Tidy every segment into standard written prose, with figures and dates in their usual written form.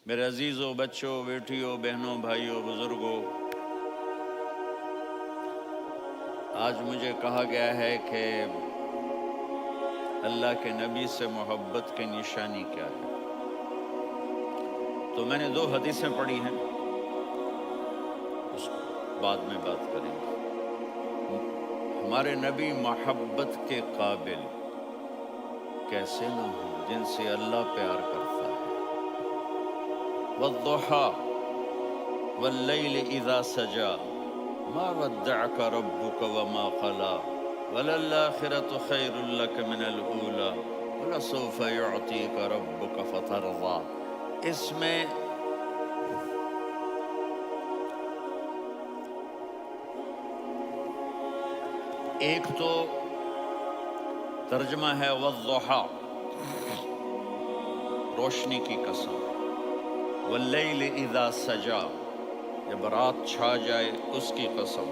میرے عزیزوں، بچوں، بیٹیوں، بہنوں، بھائیوں، بزرگوں، آج مجھے کہا گیا ہے کہ اللہ کے نبی سے محبت کی نشانی کیا ہے۔ تو میں نے 2 حدیثیں پڑھی ہیں، اس بعد میں بات کریں گے۔ ہمارے نبی محبت کے قابل کیسے نہ ہوں جن سے اللہ پیار کرتا ہے۔ والضحى واللیل اذا سجا ما ودعك ربك وما قلى وللآخرة خیر لك من الأولى ولسوف يعطيك ربك فترضى۔ اس میں ایک تو ترجمہ ہے والضحى، روشنی کی قسم، واللیل اذا سجا، جب رات چھا جائے اس کی قسم،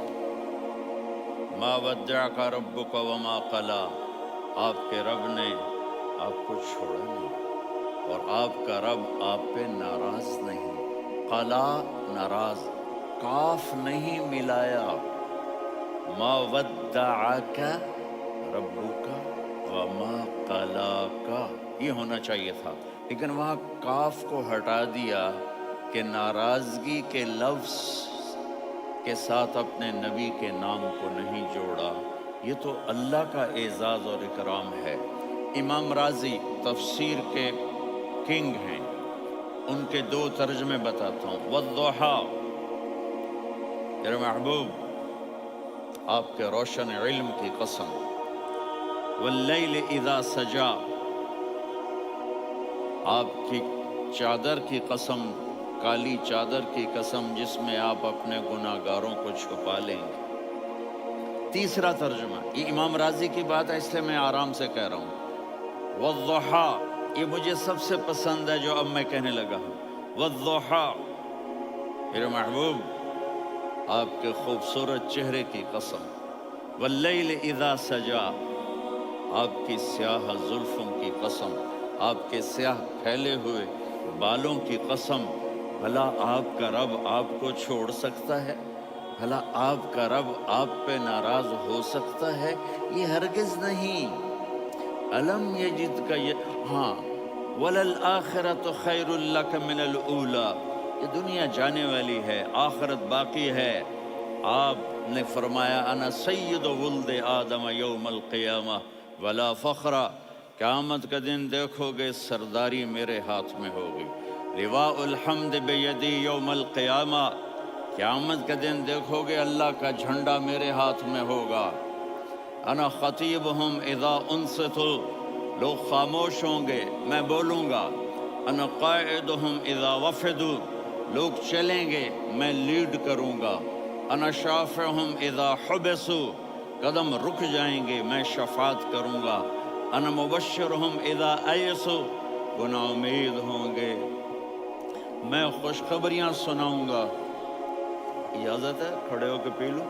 ما ودعک ربک وما قلی، آپ کے رب نے آپ کو چھوڑا نہیں اور آپ کا رب آپ پہ ناراض نہیں۔ قلا ناراض، کاف نہیں ملایا۔ ما ودعک ربک وما قلاک، یہ ہونا چاہیے تھا، لیکن وہاں کاف کو ہٹا دیا کہ ناراضگی کے لفظ کے ساتھ اپنے نبی کے نام کو نہیں جوڑا۔ یہ تو اللہ کا اعزاز اور اکرام ہے۔ امام رازی تفسیر کے کنگ ہیں، ان کے 2 ترجمے بتاتا ہوں۔ والضحیٰ، میرے محبوب آپ کے روشن علم کی قسم۔ واللیل اذا سجا، آپ کی چادر کی قسم، کالی چادر کی قسم جس میں آپ اپنے گناہگاروں کو چھپا لیں گے۔ تیسرا ترجمہ، یہ امام راضی کی بات ہے اس لیے میں آرام سے کہہ رہا ہوں۔ والضحیٰ، یہ مجھے سب سے پسند ہے جو اب میں کہنے لگا ہوں۔ والضحیٰ، میرے محبوب آپ کے خوبصورت چہرے کی قسم۔ واللیل اذا سجا، آپ کی سیاہ زلفوں کی قسم، آپ کے سیاہ پھیلے ہوئے بالوں کی قسم۔ بھلا آپ کا رب آپ کو چھوڑ سکتا ہے؟ بھلا آپ کا رب آپ پہ ناراض ہو سکتا ہے؟ یہ ہرگز نہیں۔ الم یجد کا ہاں، وَلَلْآخِرَةُ خَيْرٌ لَكَ مِنَ الْأُولَى، یہ دنیا جانے والی ہے، آخرت باقی ہے۔ آپ نے فرمایا انا سید ولد آدم یوم القیامہ ولا فخر، قیامت کا دن دیکھو گے سرداری میرے ہاتھ میں ہوگی۔ لواء الحمد بیدی یوم القیامہ، قیامت کا دن دیکھو گے اللہ کا جھنڈا میرے ہاتھ میں ہوگا۔ انا خطیبہم اذا انصتوا، لوگ خاموش ہوں گے میں بولوں گا۔ انا قائدہم اذا وفدوا، لوگ چلیں گے میں لیڈ کروں گا۔ انا شافعہم اذا حبسوا، قدم رک جائیں گے میں شفاعت کروں گا۔ انا مبشرہم اذا ایسوا، وہ نا امید ہوں گے میں خوشخبریاں سناؤں گا۔ اجازت ہے کھڑے ہو کے پی لوں؟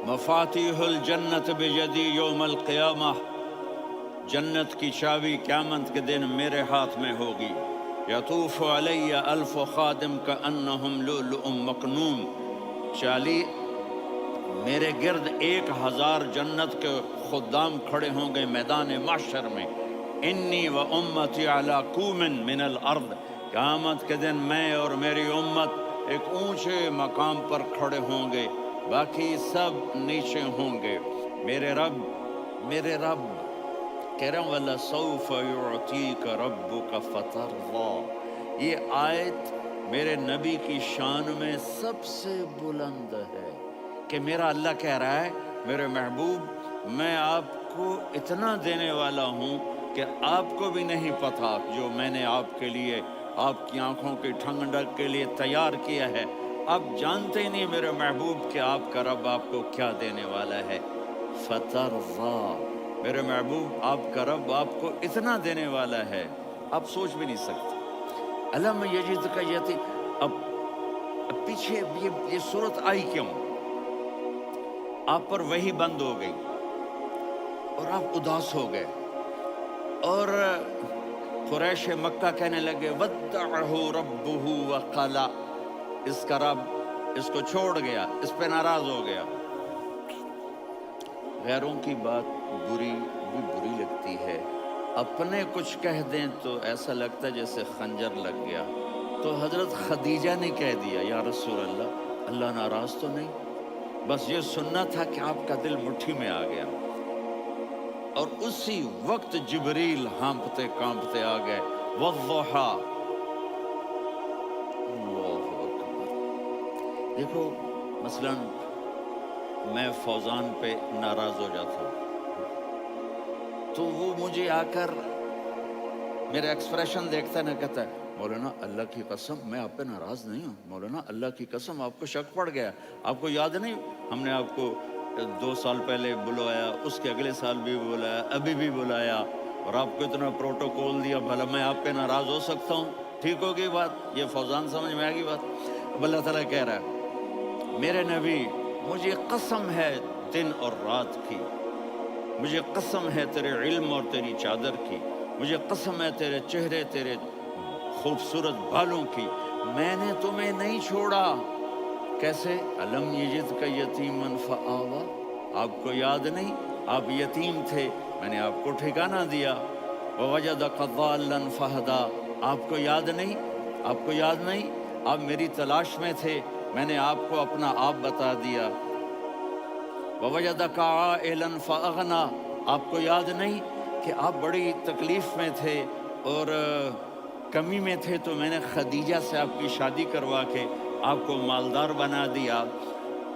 مفاتیح الجنت بیدی یوم القیامہ، جنت کی چابی قیامت کے دن میرے ہاتھ میں ہوگی۔ یطوف علی الف خادم کانہم لؤلؤ مکنون، میرے گرد 1000 جنت کے خدام کھڑے ہوں گے میدان محشر میں۔ انی و امتی علی کوم من الارض، قیامت کے دن میں اور میری امت ایک اونچے مقام پر کھڑے ہوں گے، باقی سب نیچے ہوں گے۔ میرے رب کہہ رہا ہوں وَلَسَوْفَ يُعْطِيكَ رَبُّكَ فَتَرْضَىٰ، یہ آیت میرے نبی کی شان میں سب سے بلند ہے کہ میرا اللہ کہہ رہا ہے میرے محبوب میں آپ کو اتنا دینے والا ہوں کہ آپ کو بھی نہیں پتا جو میں نے آپ کے لیے، آپ کی آنکھوں کی ٹھنڈک کے لیے تیار کیا ہے۔ آپ جانتے ہی نہیں میرے محبوب کہ آپ کا رب آپ کو کیا دینے والا ہے۔ فَتَرْضَىٰ، میرے محبوب آپ کا رب آپ کو اتنا دینے والا ہے آپ سوچ بھی نہیں سکتے۔ الم یجد کا اب پیچھے یہ صورت آئی کیوں؟ آپ پر وحی بند ہو گئی اور آپ اداس ہو گئے۔ اور قریش مکہ کہنے لگے ودعہ ربہ وقلا، اس کا رب اس کو چھوڑ گیا، اس پہ ناراض ہو گیا۔ غیروں کی بات بری بھی بری لگتی ہے، اپنے کچھ کہہ دیں تو ایسا لگتا ہے جیسے خنجر لگ گیا۔ تو حضرت خدیجہ نے کہہ دیا یا رسول اللہ، اللہ ناراض تو نہیں؟ بس یہ سننا تھا کہ آپ کا دل مٹھی میں آ گیا۔ اور اسی وقت جبریل ہانپتے کانپتے آ گئے، والضحیٰ، اللہ اکبر۔ دیکھو مثلا میں فوزان پہ ناراض ہو جاتا ہوں تو وہ مجھے آ کر میرا ایکسپریشن دیکھتا ہے نہ، کہتا ہے مولانا اللہ کی قسم میں آپ پہ ناراض نہیں ہوں، مولانا اللہ کی قسم آپ کو شک پڑ گیا، آپ کو یاد نہیں ہم نے آپ کو 2 سال پہلے بلوایا، اس کے اگلے سال بھی بلایا، ابھی بھی بلایا، اور آپ کو اتنا پروٹوکول دیا، بھلا میں آپ پہ ناراض ہو سکتا ہوں؟ ٹھیک ہوگی بات؟ یہ فوزان سمجھ میں آ گئی بات؟ اب اللہ تعالیٰ کہہ رہا ہے میرے نبی مجھے قسم ہے دن اور رات کی، مجھے قسم ہے تیرے علم اور تیری چادر کی، مجھے قسم ہے تیرے چہرے، تیرے خوبصورت بالوں کی، میں نے تمہیں نہیں چھوڑا۔ کیسے؟ الم یجد کا یتیمن فآوا، آپ کو یاد نہیں آپ یتیم تھے، میں نے آپ کو ٹھکانہ دیا۔ ووجدک ضالا فہدا، آپ کو یاد نہیں، آپ کو یاد نہیں آپ میری تلاش میں تھے، میں نے آپ کو اپنا آپ بتا دیا۔ ووجدک عائلا فاغنا، آپ کو یاد نہیں کہ آپ بڑی تکلیف میں تھے اور کمی میں تھے، تو میں نے خدیجہ سے آپ کی شادی کروا کے آپ کو مالدار بنا دیا۔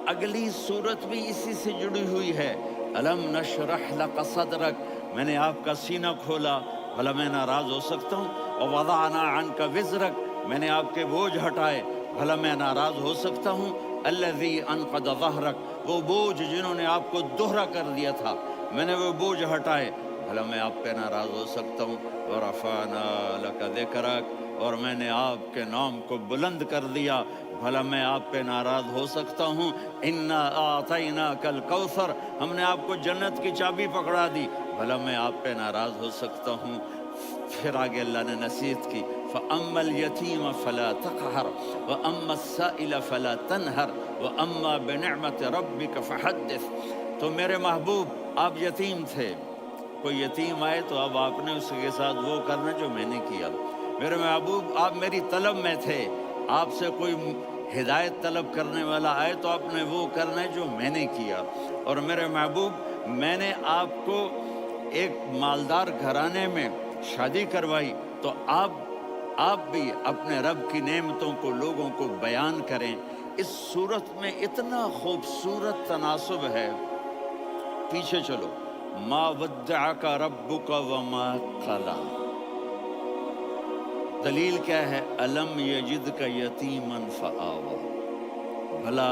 اگلی صورت بھی اسی سے جڑی ہوئی ہے، الم نشرح لک صدرک، میں نے آپ کا سینہ کھولا، بھلا میں ناراض ہو سکتا ہوں؟ ووضعنا عنک وزرک، میں نے آپ کے بوجھ ہٹائے، بھلا میں ناراض ہو سکتا ہوں؟ الذی انقض ظہرک، وہ بوجھ جنہوں نے آپ کو دوہرا کر دیا تھا، میں نے وہ بوجھ ہٹائے، بھلا میں آپ پہ ناراض ہو سکتا ہوں؟ ورفعنا لک ذکرک، اور میں نے آپ کے نام کو بلند کر دیا، بھلا میں آپ پہ ناراض ہو سکتا ہوں؟ انا اعطیناک الکوثر، ہم نے آپ کو جنت کی چابی پکڑا دی، بھلا میں آپ پہ ناراض ہو سکتا ہوں؟ پھر آگے اللہ نے نصیحت کی، فَأَمَّا الْيَتِيمَ فَلَا تَقْهَرْ وَأَمَّا السَّائِلَ فَلَا تَنْهَرْ وَأَمَّا بِنِعْمَةِ رَبِّكَ فَحَدِّثْ۔ تو میرے محبوب آپ یتیم تھے، کوئی یتیم آئے تو اب آپ نے اس کے ساتھ وہ کرنا جو میں نے کیا۔ میرے محبوب آپ میری طلب میں تھے، آپ سے کوئی ہدایت طلب کرنے والا آئے تو آپ نے وہ کرنا ہے جو میں نے کیا۔ اور میرے محبوب میں نے آپ کو ایک مالدار گھرانے میں شادی کروائی، تو آپ بھی اپنے رب کی نعمتوں کو لوگوں کو بیان کریں۔ اس صورت میں اتنا خوبصورت تناسب ہے، پیچھے چلو، ما ودعک ربک وما قلی، دلیل کیا ہے؟ الم یجدک یتیما فآوا، بھلا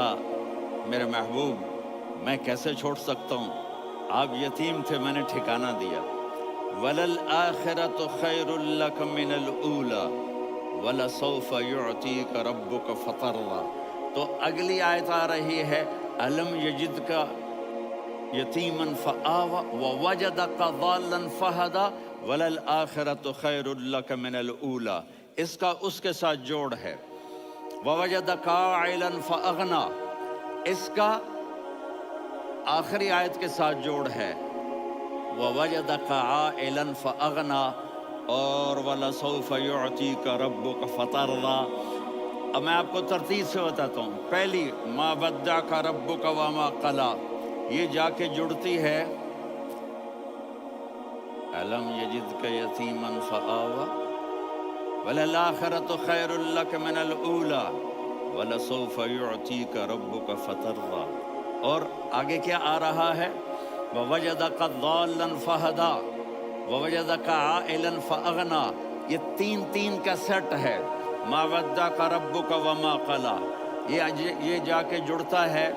میرے محبوب میں کیسے چھوڑ سکتا ہوں؟ آپ یتیم تھے، میں نے ٹھکانہ دیا۔ وَلَلْآخِرَةُ خَيْرٌ لَكَ مِنَ الْأُولَى وَلَسَوْفَ يُعْطِيكَ رَبُّكَ فَتَرْضَىٰ۔ تو اگلی آیت آ رہی ہے، الم یجدک یتیما فآوا ووجدک ضالا فہدا وَلَلْآخِرَةُ خَيْرٌ لَكَ مِنَ الْأُولَىٰ، اس کا اس کے ساتھ جوڑ ہے۔ وَوَجَدَكَ عَائِلًا فَأَغْنَىٰ، اس کا آخری آیت کے ساتھ جوڑ ہے، وَوَجَدَكَ عَائِلًا فَأَغْنَىٰ اور وَلَسَوْفَ يُعْطِيكَ رَبُّكَ فَتَرْضَىٰ۔ اب میں آپ کو ترتیب سے بتاتا ہوں۔ پہلی مَا وَدَّعَكَ رَبُّكَ وَمَا قَلَىٰ، یہ جا کے جڑتی ہے أَلَمْ يَجِدْكَ يَتِيمًا فَآوَىٰ وَلَلْآخِرَةُ خَيْرٌ لَكَ مِنَ الْأُولَىٰ وَلَسَوْفَ يُعْطِيكَ رَبُّكَ فَتَرْضَىٰ۔ اور آگے کیا آ رہا ہے؟ وَوَجَدَكَ ضَالًّا فَهَدَىٰ وَوَجَدَكَ عَائِلًا فَأَغْنَىٰ، یہ تین کا سیٹ ہے۔ مَا وَدَّعَكَ رَبُّكَ وَمَا قَلَىٰ، یہ جا کے جڑتا ہے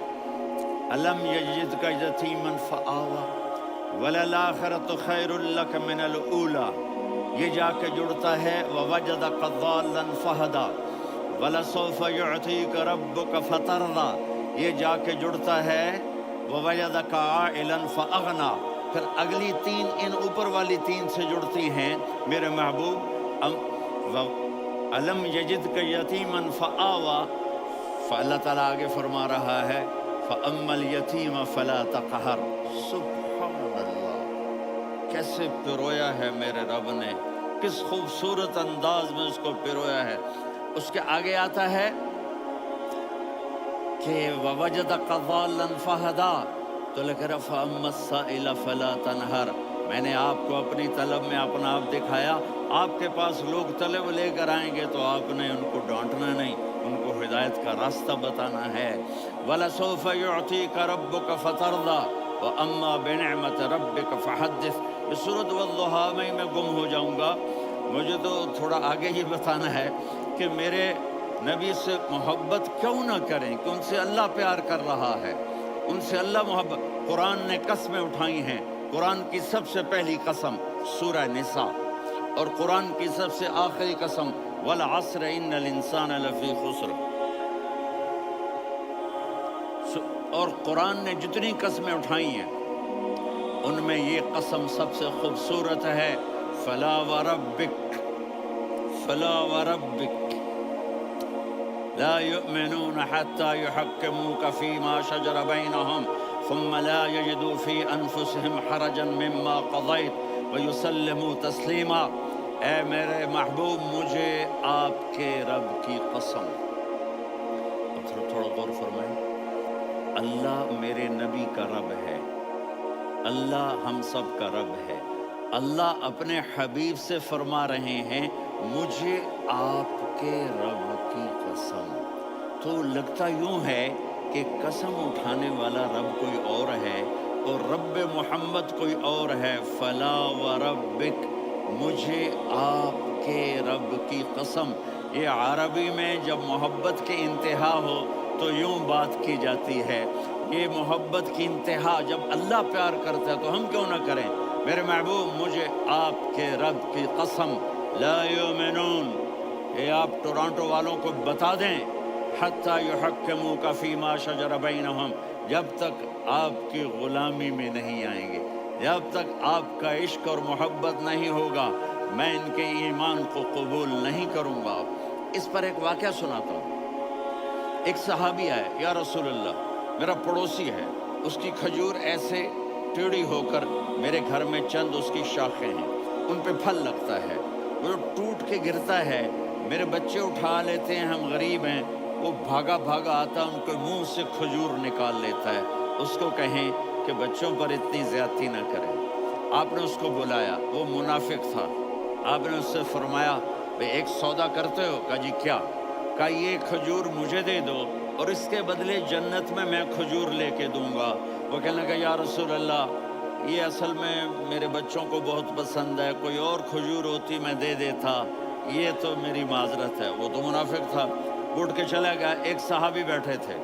أَلَمْ يَجِدْكَ يَتِيمًا فَآوَىٰ وَلَلْآخِرَةُ خَيْرٌ لَكَ مِنَ الْأُولَىٰ، یہ جا کے جڑتا ہے وَوَجَدَكَ ضَالًّا فَهَدَىٰ وَلَسَوْفَ يُعْطِيكَ رَبُّكَ فَتَرْضَىٰ، یہ جا کے جڑتا ہے وَوَجَدَكَ عَائِلًا فَأَغْنَىٰ، پھر اگلی تین ان اوپر والی تین سے جڑتی ہیں. میرے محبوب علم یجد کا یتیمن فآوا، اللہ تعالیٰ آگے فرما رہا ہے فَأَمَّا الْيَتِيمَ فَلَا تَقْهَرْ. سبحان اللہ، کیسے پرویا ہے میرے رب نے، کس خوبصورت انداز میں اس کو پرویا ہے. اس کے آگے آتا ہے کہ وَوَجَدَكَ ضَالًّا فَهَدَىٰ، تو لکھ رہا فَأَمَّا السَّائِلَ فَلَا تَنْهَرْ. میں نے آپ کو اپنی طلب میں اپنا آپ دکھایا. آپ کے پاس لوگ طلب لے کر آئیں گے تو آپ نے ان کو ڈانٹنا نہیں، ان کو ہدایت کا راستہ بتانا ہے. وَلَسَوْفَ يُعْطِيكَ رَبُّكَ فَتَرْضَىٰ وَأَمَّا بِنِعْمَةِ رَبِّكَ فَحَدِّثْ. یہ سورۃ والضحیٰ میں میں گم ہو جاؤں گا. مجھے تو تھوڑا آگے ہی بتانا ہے کہ میرے نبی سے محبت کیوں نہ کریں، کہ ان سے اللہ پیار کر رہا ہے، ان سے اللہ محبت. قرآن نے قسمیں اٹھائی ہیں. قرآن کی سب سے پہلی قسم سورہ نساء، اور قرآن کی سب سے آخری قسم والعصر ان الانسان لفی خسر. اور قرآن نے جتنی قسمیں اٹھائی ہیں ان میں یہ قسم سب سے خوبصورت ہے. فلا وربک، فلا وربک لا يؤمنون حتى يحكموك فيما شجر بينهم ثم لا يجدوا في أنفسهم حرجا مما قضيت ويسلموا تسلیما. اے میرے محبوب، مجھے آپ کے رب کی قسم. تھوڑا غور فرمائیں. اللہ میرے نبی کا رب ہے، اللہ ہم سب کا رب ہے. اللہ اپنے حبیب سے فرما رہے ہیں مجھے آپ کے رب کی قسم. تو لگتا یوں ہے کہ قسم اٹھانے والا رب کوئی اور ہے اور رب محمد کوئی اور ہے. فلا وربک، مجھے آپ کے رب کی قسم. یہ عربی میں جب محبت کی انتہا ہو تو یوں بات کی جاتی ہے. یہ محبت کی انتہا جب اللہ پیار کرتا ہے تو ہم کیوں نہ کریں. میرے محبوب، مجھے آپ کے رب کی قسم لا یؤمنون، یہ آپ ٹورانٹو والوں کو بتا دیں، حتی یحکموک فیما شجر بینہم، جب تک آپ کی غلامی میں نہیں آئیں گے، جب تک آپ کا عشق اور محبت نہیں ہوگا، میں ان کے ایمان کو قبول نہیں کروں گا. اس پر ایک واقعہ سناتا ہوں. ایک صحابی آئے، یا رسول اللہ، میرا پڑوسی ہے، اس کی کھجور ایسے ٹیڑھی ہو کر میرے گھر میں چند اس کی شاخیں ہیں، ان پہ پھل لگتا ہے، وہ ٹوٹ کے گرتا ہے، میرے بچے اٹھا لیتے ہیں، ہم غریب ہیں، وہ بھاگا بھاگا آتا ان کے منہ سے کھجور نکال لیتا ہے. اس کو کہیں کہ بچوں پر اتنی زیادتی نہ کریں. آپ نے اس کو بلایا، وہ منافق تھا. آپ نے اس سے فرمایا بھئی ایک سودا کرتے ہو؟ کہا جی کیا؟ کہا یہ کھجور مجھے دے دو اور اس کے بدلے جنت میں کھجور لے کے دوں گا. وہ کہنے لگا یا رسول اللہ، یہ اصل میں میرے بچوں کو بہت پسند ہے، کوئی اور کھجور ہوتی میں دے دیتا، یہ تو میری معذرت ہے. وہ تو منافق تھا، اٹھ کے چلا گیا. ایک صحابی بیٹھے تھے،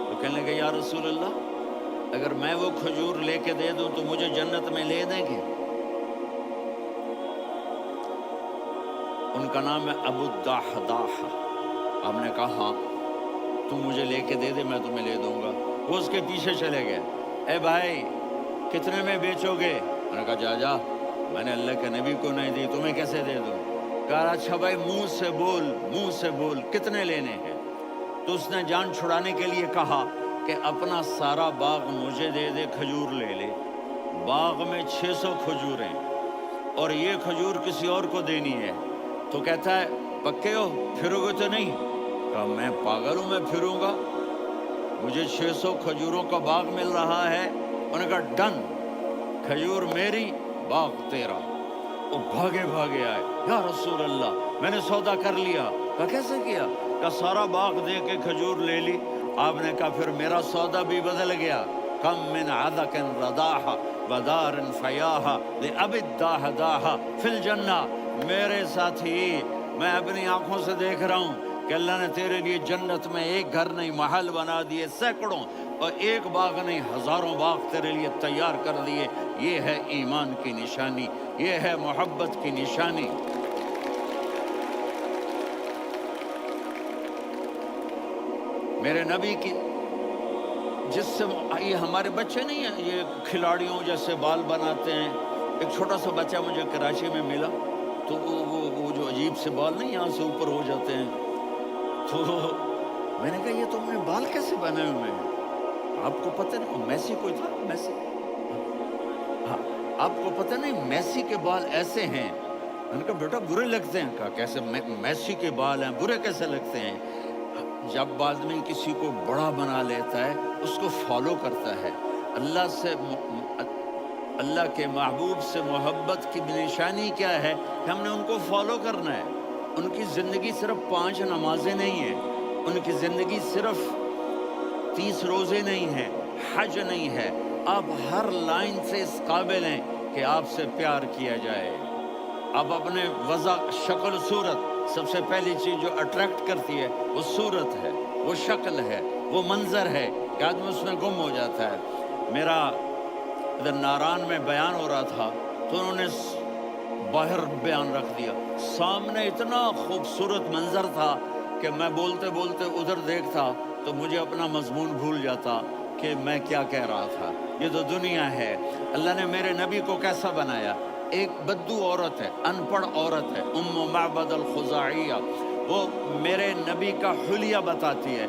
وہ کہنے لگے یا رسول اللہ، اگر میں وہ کھجور لے کے دے دوں تو مجھے جنت میں لے دیں گے؟ ان کا نام ہے ابو الدحداح. آپ نے کہا ہاں، تم مجھے لے کے دے دے، میں تمہیں لے دوں گا. وہ اس کے پیچھے چلے گئے. اے بھائی کتنے میں بیچو گے؟ میں نے کہا جا جا، میں نے اللہ کے نبی کو نہیں دی، تمہیں کیسے دے دوں؟ کہا اچھا بھائی منہ سے بول، منہ سے بول، کتنے لینے ہیں؟ تو اس نے جان چھڑانے کے لیے کہا کہ اپنا سارا باغ مجھے دے دے، کھجور لے لے. باغ میں 600 کھجوریں اور یہ کھجور کسی اور کو دینی ہے. تو کہتا ہے پکے ہو، پھرو گے تو نہیں؟ کہا میں پاگل ہوں، میں پھروں گا؟ مجھے 600 کھجوروں کا باغ مل رہا ہے. انہوں نے کہا ڈن، کھجور میری، باغ تیرا. وہ بھاگے بھاگے آئے، یا رسول اللہ میں نے سودا کر لیا. کہا کیسے کیا؟ کہا سارا باغ دے کے کھجور لے لی. آپ نے کہا پھر میرا سودا بھی بدل گیا. کم من عدق رداح ودار فیاح لأب الداحداح فی الجنہ. میرے ساتھی، میں اپنی آنکھوں سے دیکھ رہا ہوں کہ اللہ نے تیرے لیے جنت میں ایک گھر نہیں محل بنا دیے، سینکڑوں، اور ایک باغ نہیں ہزاروں باغ تیرے لیے تیار کر دیے. یہ ہے ایمان کی نشانی، یہ ہے محبت کی نشانی. میرے نبی کی جس سے یہ ہمارے بچے نہیں ہیں، یہ کھلاڑیوں جیسے بال بناتے ہیں. ایک چھوٹا سا بچہ مجھے کراچی میں ملا، تو وہ جو عجیب سے بال نہیں یہاں سے اوپر ہو جاتے ہیں، تو میں نے کہا یہ تم نے بال کیسے بنائے ہوئے ہیں؟ آپ کو پتہ نہیں میسی کوئی تھا، میسی، ہاں آپ کو پتہ نہیں میسی کے بال ایسے ہیں؟ میں نے کہا بیٹا برے لگتے ہیں. کہا کیسے؟ میسی کے بال ہیں برے کیسے لگتے ہیں؟ جب آدمی کسی کو بڑا بنا لیتا ہے اس کو فالو کرتا ہے. اللہ کے محبوب سے محبت کی نشانی کیا ہے کہ ہم نے ان کو فالو کرنا ہے. ان کی زندگی صرف 5 نمازیں نہیں ہیں، ان کی زندگی صرف 30 روزے نہیں ہیں، حج نہیں ہے. آپ ہر لائن سے اس قابل ہیں کہ آپ سے پیار کیا جائے. آپ اپنے وضع، شکل، صورت، سب سے پہلی چیز جو اٹریکٹ کرتی ہے وہ صورت ہے، وہ شکل ہے، وہ منظر ہے کہ آدمی اس میں گم ہو جاتا ہے. میرا ادھر ناران میں بیان ہو رہا تھا تو انہوں نے باہر بیان رکھ دیا، سامنے اتنا خوبصورت منظر تھا کہ میں بولتے بولتے ادھر دیکھتا تو مجھے اپنا مضمون بھول جاتا کہ میں کیا کہہ رہا تھا. یہ تو دنیا ہے. اللہ نے میرے نبی کو کیسا بنایا؟ ایک بدو عورت ہے، ان پڑھ عورت ہے، ام معبد الخزاعیہ، وہ میرے نبی کا حلیہ بتاتی ہے.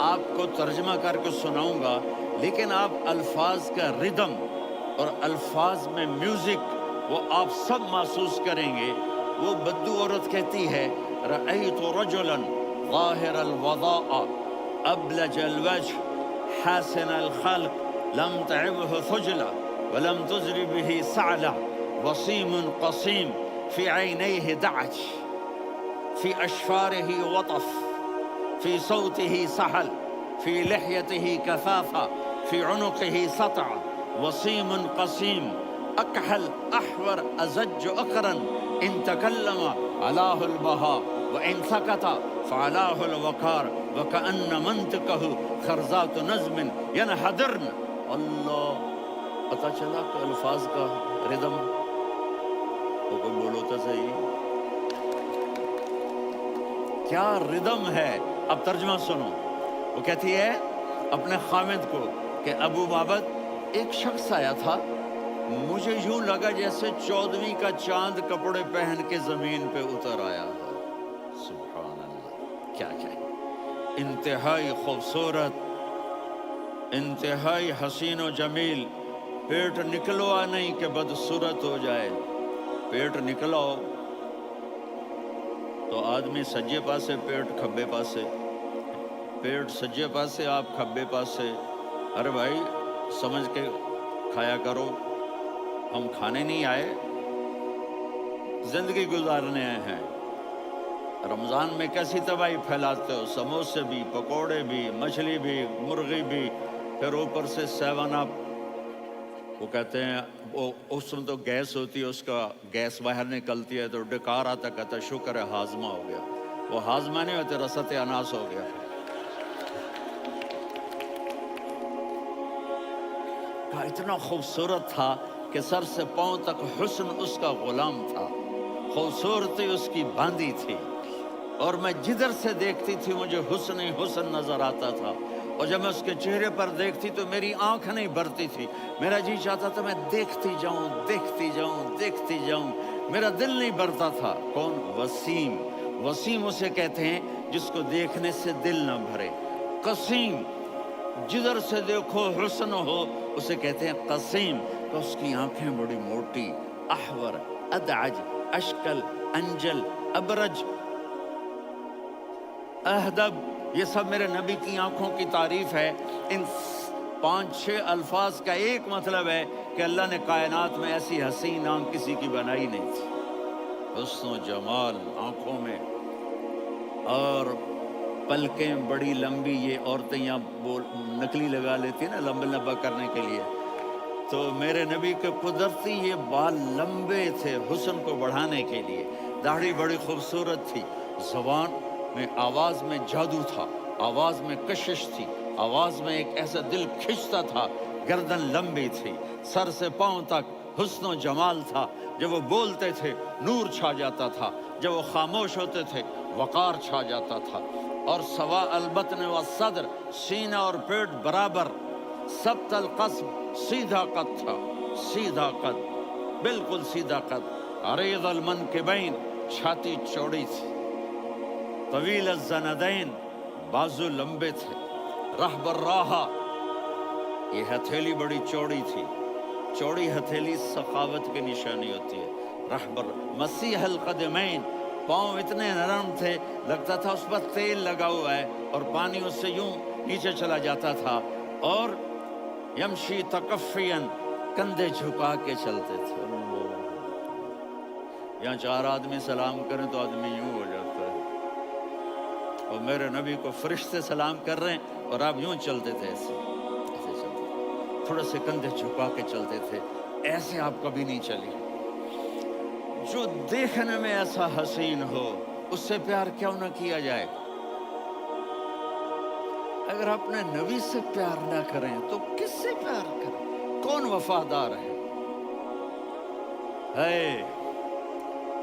آپ کو ترجمہ کر کے سناؤں گا، لیکن آپ الفاظ کا ردم اور الفاظ میں میوزک وہ آپ سب محسوس کریں گے. وہ بدو عورت کہتی ہے رأیت رجلا ظاہر الوضاء ابلج الوجه حاسن الخلق لم تعبه ثجلة ولم تزر به سعلة وصيم قصيم في عينيه دعج في أشفاره وطف في صوته سحل في لحيته كثافة في عنقه سطع وصيم قصيم أكحل أحور أزج أقرن إن تكلم علاه البهاء وإن سكت فعلاه الوقار وكأن منطقه خرزات نظم ينحدرن. اللہ، پتہ چلا کہ الفاظ کا ردم وہ کوئی بولو تو صحیح کیا ردم ہے. اب ترجمہ سنو. وہ کہتی ہے اپنے خامد کو کہ ابو معبد ایک شخص آیا تھا، مجھے یوں لگا جیسے 14ویں کا چاند کپڑے پہن کے زمین پہ اتر آیا ہے. سبحان اللہ، کیا کہے، انتہائی خوبصورت، انتہائی حسین و جمیل. پیٹ نکلوا نہیں کہ بدصورت ہو جائے. پیٹ نکلاؤ تو آدمی سجے پاسے پیٹ کھبے پاسے، پیٹ سجے پاسے آپ کھبے پاسے. ارے بھائی سمجھ کے کھایا کرو. ہم کھانے نہیں آئے، زندگی گزارنے آئے ہیں. رمضان میں کیسی تباہی پھیلاتے ہو، سموسے بھی، پکوڑے بھی، مچھلی بھی، مرغی بھی، پھر اوپر سے 7 اپ. وہ کہتے ہیں وہ اس میں تو گیس ہوتی ہے، اس کا گیس باہر نکلتی ہے تو ڈکار آتا، کہتا شکر ہے ہاضمہ ہو گیا. وہ ہاضمہ نہیں ہوتے، رسط اناس ہو گیا. کہا اتنا خوبصورت تھا کہ سر سے پاؤں تک حسن اس کا غلام تھا، خوبصورتی اس کی باندھی تھی، اور میں جدھر سے دیکھتی تھی مجھے حسن ہی حسن نظر آتا تھا. اور جب میں اس کے چہرے پر دیکھتی تو میری آنکھ نہیں بھرتی تھی، میرا جی چاہتا تھا میں دیکھتی جاؤں دیکھتی جاؤں دیکھتی جاؤں، میرا دل نہیں بھرتا تھا. کون؟ وسیم. وسیم اسے کہتے ہیں جس کو دیکھنے سے دل نہ بھرے. قسیم، جدھر سے دیکھو حسن ہو، اسے کہتے ہیں قسیم. تو اس کی آنکھیں بڑی موٹی، احور، ادعج، اشکل، انجل، ابرج، اہدب، یہ سب میرے نبی کی آنکھوں کی تعریف ہے. ان 5-6 الفاظ کا ایک مطلب ہے کہ اللہ نے کائنات میں ایسی حسین آنکھ کسی کی بنائی نہیں تھی. حسن و جمال آنکھوں میں، اور پلکیں بڑی لمبی. یہ عورتیں یہاں نکلی لگا لیتی ہیں نا لمبا لمبا کرنے کے لیے، تو میرے نبی کے قدرتی یہ بال لمبے تھے حسن کو بڑھانے کے لیے. داڑھی بڑی خوبصورت تھی. زبان میں، آواز میں جادو تھا، آواز میں کشش تھی، آواز میں ایک ایسا دل کھنچتا تھا. گردن لمبی تھی، سر سے پاؤں تک حسن و جمال تھا. جب وہ بولتے تھے نور چھا جاتا تھا، جب وہ خاموش ہوتے تھے وقار چھا جاتا تھا. اور سوا البطن و صدر، سینہ اور پیٹ برابر، سبت القصب، سیدھا قد تھا، سیدھا قد، بالکل سیدھا قد، عریض المنکبین، چھاتی چوڑی تھی، طویل الزندین، بازو لمبے تھے، رحب الراحہ، یہ ہتھیلی بڑی چوڑی تھی، چوڑی ہتھیلی سخاوت کی نشانی ہوتی ہے، رحب مسیح القدمین، پاؤں اتنے نرم تھے لگتا تھا اس پر تیل لگا ہوا ہے اور پانی اس سے یوں نیچے چلا جاتا تھا، اور یمشی تکفین، کندھے جھکا کے چلتے تھے۔ یہاں 4 آدمی سلام کریں تو آدمی یوں ہو جاتا ہے، اور میرے نبی کو فرشتے سلام کر رہے ہیں اور آپ یوں چلتے تھے، ایسے چلتے، تھوڑے سے کندھے جھکا کے چلتے تھے، ایسے آپ کبھی نہیں چلی۔ جو دیکھنے میں ایسا حسین ہو اس سے پیار کیوں نہ کیا جائے؟ اگر اپنے نبی سے پیار نہ کریں تو کس سے پیار کریں؟ کون وفادار ہے؟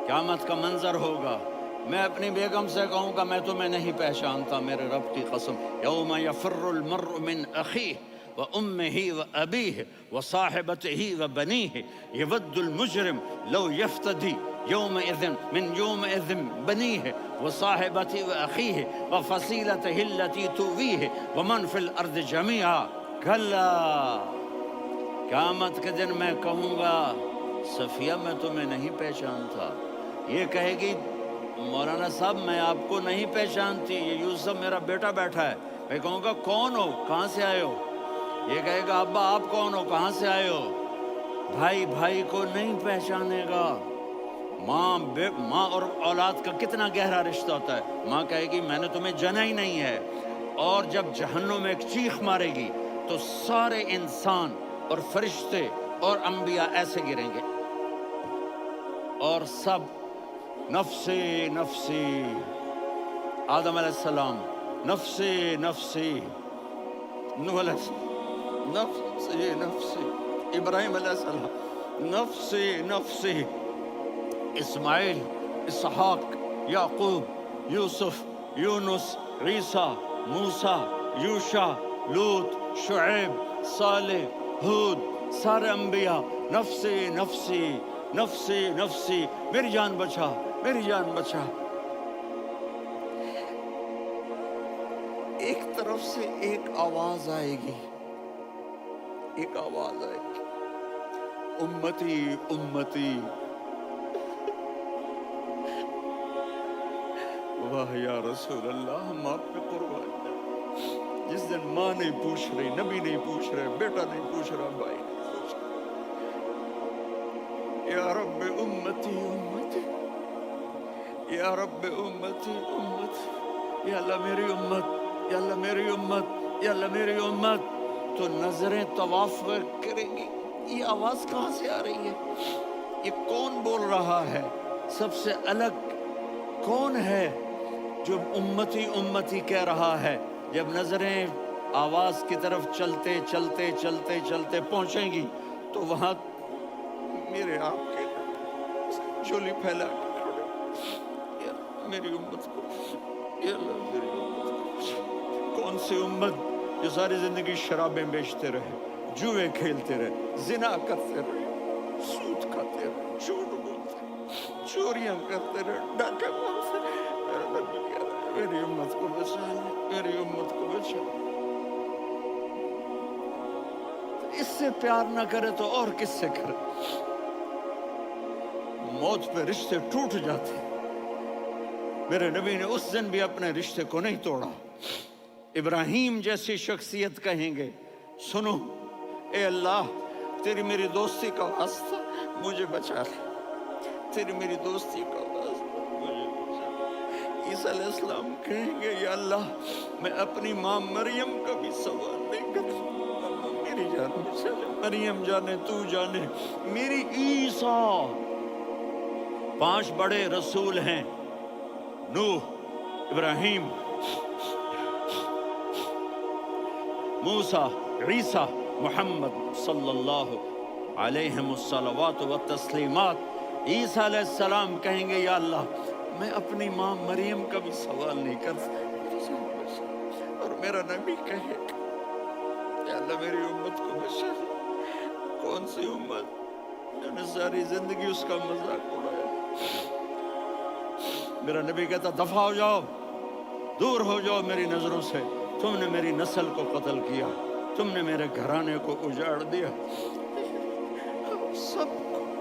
قیامت کا منظر ہوگا، میں اپنی بیگم سے کہوں گا میں تمہیں نہیں پہچانتا، میرے رب کی قسم، یوم یفر المرء من اخیہ وامہ وابیہ وصاحبتہ وبنیہ یود المجرم لو یفتدی یومئذ من یومئذ بنیہ وصاحبتہ واخیہ وفصیلتہ التی تؤویہ ومن فی الارض جمیعا، کلا، قیامت کے دن میں کہوں گا صفیہ میں تمہیں نہیں پہچانتا، یہ کہے گی مولانا صاحب میں آپ کو نہیں پہچانتی، یہ یوسف میرا بیٹا بیٹھا ہے، میں کہوں گا کون ہو، کہاں سے آئے ہو؟ یہ کہے گا ابا آپ کون ہو، کہاں سے آئے ہو؟ بھائی بھائی کو نہیں پہچانے گا۔ ماں اور اولاد کا کتنا گہرا رشتہ ہوتا ہے، ماں کہے گی میں نے تمہیں جنا ہی نہیں ہے، اور جب جہنم میں ایک چیخ مارے گی تو سارے انسان اور فرشتے اور انبیاء ایسے گریں گے، اور سب نفسی نفسی، آدم علیہ السلام نفسی نفسی، نوح علیہ السلام نفسی نفسی، ابراہیم علیہ السلام نفسی نفسی، اسماعیل، اسحاق، یعقوب، یوسف، یونس، عیسیٰ، موسیٰ، یوشع، لوط، شعیب، صالح، ہود، سارے انبیاء نفسی نفسی نفسی نفسی، میری جان بچا، میری جان بچا۔ ایک طرف سے ایک آواز آئے گی، ایک آواز آئے گی، امتی امتی، واہ یا رسول اللہ، ہم آپ پہ قربان ہیں۔ جس دن ماں نہیں پوچھ رہی، نبی نہیں پوچھ رہے، بیٹا نہیں پوچھ رہا، بھائی نہیں پوچھ رہا، یا رب امتی امتی، یا رب امتی امتی، یا اللہ میری امت، یا اللہ میری امت، یا اللہ میری امت، تو نظریں طواف کریں گی، یہ آواز کہاں سے آ رہی ہے؟ یہ کون بول رہا ہے؟ سب سے الگ کون ہے جو امتی امتی کہہ رہا ہے؟ جب نظریں آواز کی طرف چلتے چلتے چلتے چلتے پہنچیں گی تو وہاں میرے آپ کے جھولی پھیلا کے کھڑے، یا میری امت کو، یا اللہ میری امت کو۔ کون سی امت جو ساری زندگی شرابیں بیچتے رہے، جوئے کھیلتے رہے، زنا کرتے رہے، سود کھاتے رہے، جھوٹ بولتے رہے، چوریاں کرتے رہے، ڈاکے مارتے رہے، میرا نبی کہہ رہا ہے میری امت کو بچا لے، میری امت کو بچا لے۔ اس سے پیار نہ کرے تو اور کس سے کرے؟ موت پہ رشتے ٹوٹ جاتے، میرے نبی نے اس دن بھی اپنے رشتے کو نہیں توڑا۔ ابراہیم جیسی شخصیت کہیں گے سنو اے اللہ تیری میری دوستی کا واسطہ مجھے بچا لے، تیری میری دوستی کا واسطہ مجھے بچا لے۔ عیسیٰ علیہ السلام کہیں گے یا اللہ میں اپنی ماں مریم کا بھی سوال نہیں کرتا، میری جان بچا لے، مریم جانے تو جانے، میری عیسیٰ۔ 5 بڑے رسول ہیں، نوح، ابراہیم، موسیٰ، عیسیٰ، محمد صلی اللہ علیہ الصلوات والتسلیمات۔ عیسیٰ علیہ السلام کہیں گے یا اللہ میں اپنی ماں مریم کا بھی سوال نہیں کر سکتا، اور میرا نبی کہے گا یا اللہ میری امت کو بچا لے۔ کون سی امت جو نے ساری زندگی اس کا مذاق اڑایا؟ میرا نبی کہتا دفع ہو جاؤ، دور ہو جاؤ میری نظروں سے، تم نے میری نسل کو قتل کیا، تم نے میرے گھرانے کو اجاڑ دیا۔ سب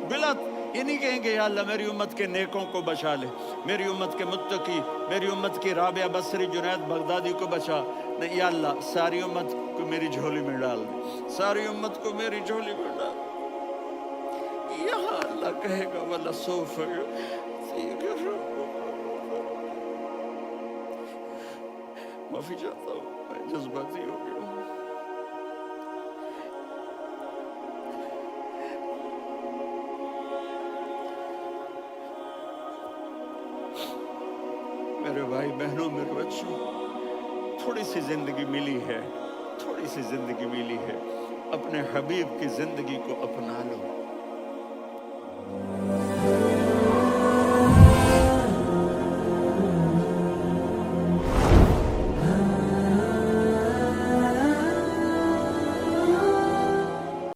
بلا یہ نہیں کہیں گے یا اللہ میری امت کے نیکوں کو بچا لے، میری امت کے متقی، میری امت کی رابعہ بصری جنید بغدادی کو بچا، نہیں یا اللہ ساری امت کو میری جھولی میں ڈال دے، ساری امت کو میری جھولی میں ڈال دے۔ یہاں اللہ کہے گا وَلَسَوْفَ يُعْطِيكَ رَبُّكَ۔ معافی چاہتا ہوں، میں جذباتی ہو گیا ہوں۔ میرے بھائی بہنوں، میرے بچوں، تھوڑی سی زندگی ملی ہے، تھوڑی سی زندگی ملی ہے، اپنے حبیب کی زندگی کو اپنا لو۔